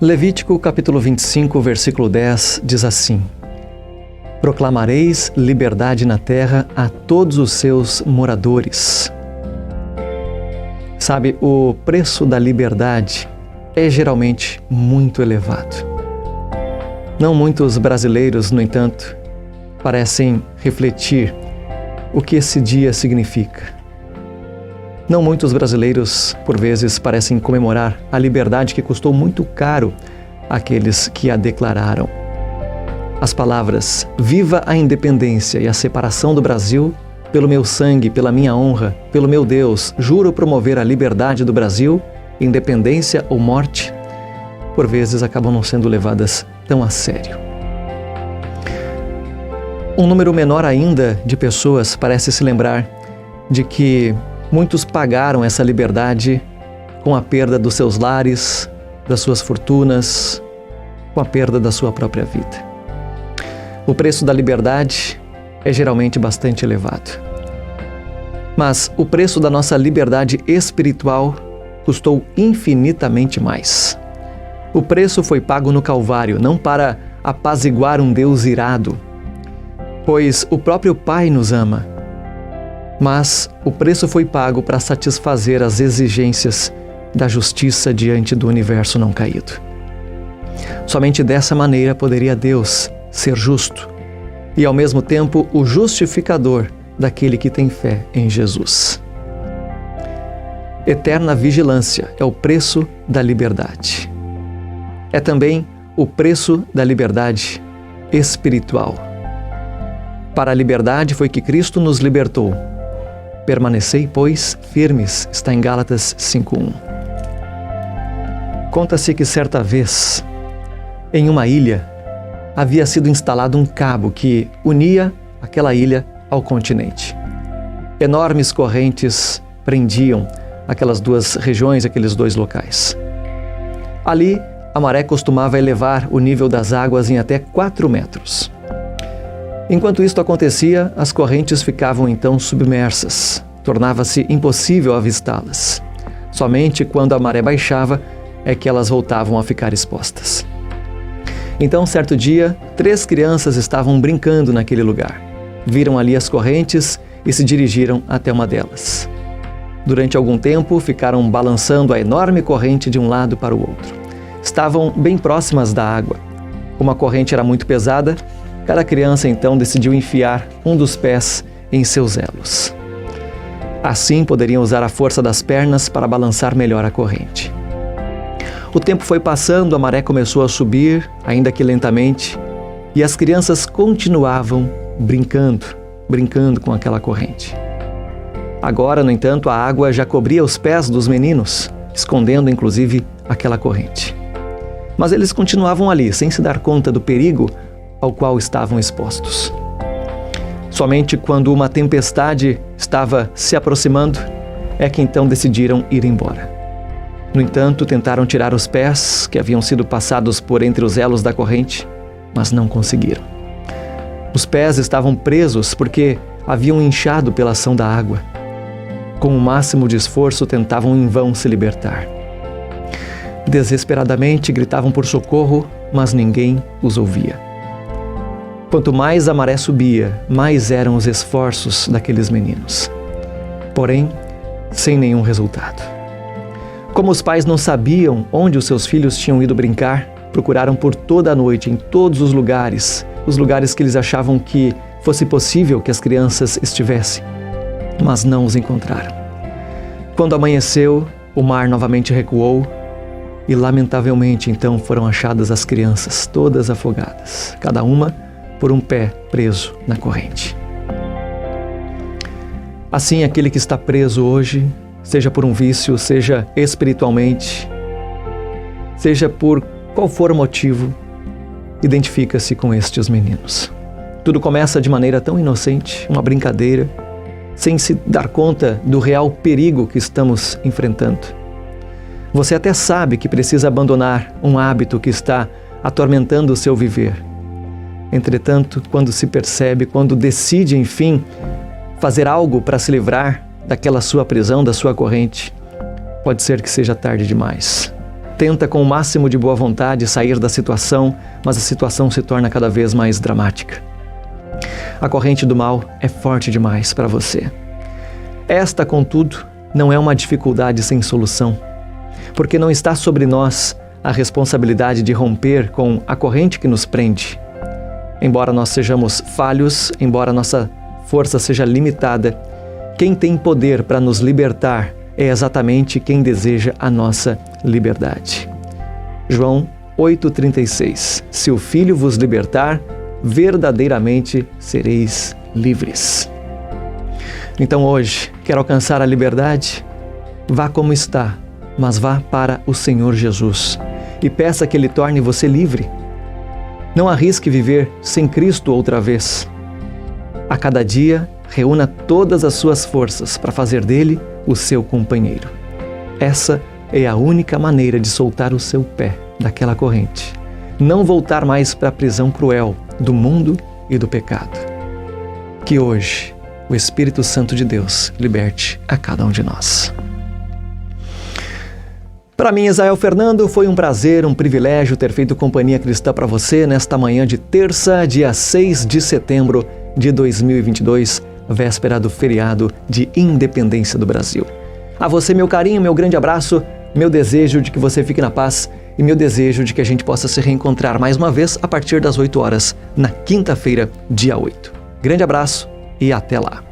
Levítico capítulo 25, versículo 10 diz assim: Proclamareis liberdade na terra a todos os seus moradores. Sabe, o preço da liberdade é geralmente muito elevado. Não muitos brasileiros, no entanto, parecem refletir o que esse dia significa. Não muitos brasileiros, por vezes, parecem comemorar a liberdade que custou muito caro àqueles que a declararam. As palavras "Viva a independência e a separação do Brasil, pelo meu sangue, pela minha honra, pelo meu Deus, juro promover a liberdade do Brasil, independência ou morte", por vezes acabam não sendo levadas tão a sério. Um número menor ainda de pessoas parece se lembrar de que muitos pagaram essa liberdade com a perda dos seus lares, das suas fortunas, com a perda da sua própria vida. O preço da liberdade é geralmente bastante elevado. Mas o preço da nossa liberdade espiritual custou infinitamente mais. O preço foi pago no Calvário, não para apaziguar um Deus irado, pois o próprio Pai nos ama. Mas o preço foi pago para satisfazer as exigências da justiça diante do universo não caído. Somente dessa maneira poderia Deus ser justo e, ao mesmo tempo, o justificador daquele que tem fé em Jesus. Eterna vigilância é o preço da liberdade. É também o preço da liberdade espiritual. Para a liberdade foi que Cristo nos libertou. Permanecei, pois, firmes, está em Gálatas 5:1. Conta-se que certa vez, em uma ilha, havia sido instalado um cabo que unia aquela ilha ao continente. Enormes correntes prendiam aquelas duas regiões, aqueles dois locais. Ali, a maré costumava elevar o nível das águas em até 4 metros. Enquanto isto acontecia, as correntes ficavam então submersas. Tornava-se impossível avistá-las. Somente quando a maré baixava é que elas voltavam a ficar expostas. Então, certo dia, 3 crianças estavam brincando naquele lugar. Viram ali as correntes e se dirigiram até uma delas. Durante algum tempo, ficaram balançando a enorme corrente de um lado para o outro. Estavam bem próximas da água. Como a corrente era muito pesada, cada criança então decidiu enfiar um dos pés em seus elos. Assim poderiam usar a força das pernas para balançar melhor a corrente. O tempo foi passando, a maré começou a subir, ainda que lentamente, e as crianças continuavam brincando com aquela corrente. Agora, no entanto, a água já cobria os pés dos meninos, escondendo inclusive aquela corrente. Mas eles continuavam ali, sem se dar conta do perigo ao qual estavam expostos. Somente quando uma tempestade estava se aproximando, é que então decidiram ir embora. No entanto, tentaram tirar os pés, que haviam sido passados por entre os elos da corrente, mas não conseguiram. Os pés estavam presos porque haviam inchado pela ação da água. Com o máximo de esforço, tentavam em vão se libertar. Desesperadamente gritavam por socorro, mas ninguém os ouvia. Quanto mais a maré subia, mais eram os esforços daqueles meninos. Porém, sem nenhum resultado. Como os pais não sabiam onde os seus filhos tinham ido brincar, procuraram por toda a noite, em todos os lugares que eles achavam que fosse possível que as crianças estivessem, mas não os encontraram. Quando amanheceu, o mar novamente recuou e, lamentavelmente, então foram achadas as crianças, todas afogadas, cada uma por um pé preso na corrente. Assim, aquele que está preso hoje, seja por um vício, seja espiritualmente, seja por qual for o motivo, identifica-se com estes meninos. Tudo começa de maneira tão inocente, uma brincadeira, sem se dar conta do real perigo que estamos enfrentando. Você até sabe que precisa abandonar um hábito que está atormentando o seu viver. Entretanto, quando se percebe, quando decide, enfim, fazer algo para se livrar daquela sua prisão, da sua corrente, pode ser que seja tarde demais. tenta com o máximo de boa vontade sair da situação, mas a situação se torna cada vez mais dramática. A corrente do mal é forte demais para você. Esta, contudo, não é uma dificuldade sem solução, porque não está sobre nós a responsabilidade de romper com a corrente que nos prende. Embora nós sejamos falhos, embora nossa força seja limitada, quem tem poder para nos libertar é exatamente quem deseja a nossa liberdade. João 8,36. Se o Filho vos libertar, verdadeiramente sereis livres. Então hoje, quer alcançar a liberdade? Vá como está, mas vá para o Senhor Jesus e peça que Ele torne você livre. Não arrisque viver sem Cristo outra vez. A cada dia, reúna todas as suas forças para fazer dele o seu companheiro. Essa é a única maneira de soltar o seu pé daquela corrente. Não voltar mais para a prisão cruel do mundo e do pecado. Que hoje o Espírito Santo de Deus liberte a cada um de nós. Para mim, Israel Fernando, foi um prazer, um privilégio ter feito companhia cristã para você nesta manhã de terça, dia 6 de setembro de 2022, véspera do feriado de Independência do Brasil. A você, meu carinho, meu grande abraço, meu desejo de que você fique na paz e meu desejo de que a gente possa se reencontrar mais uma vez a partir das 8 horas, na quinta-feira, dia 8. Grande abraço e até lá!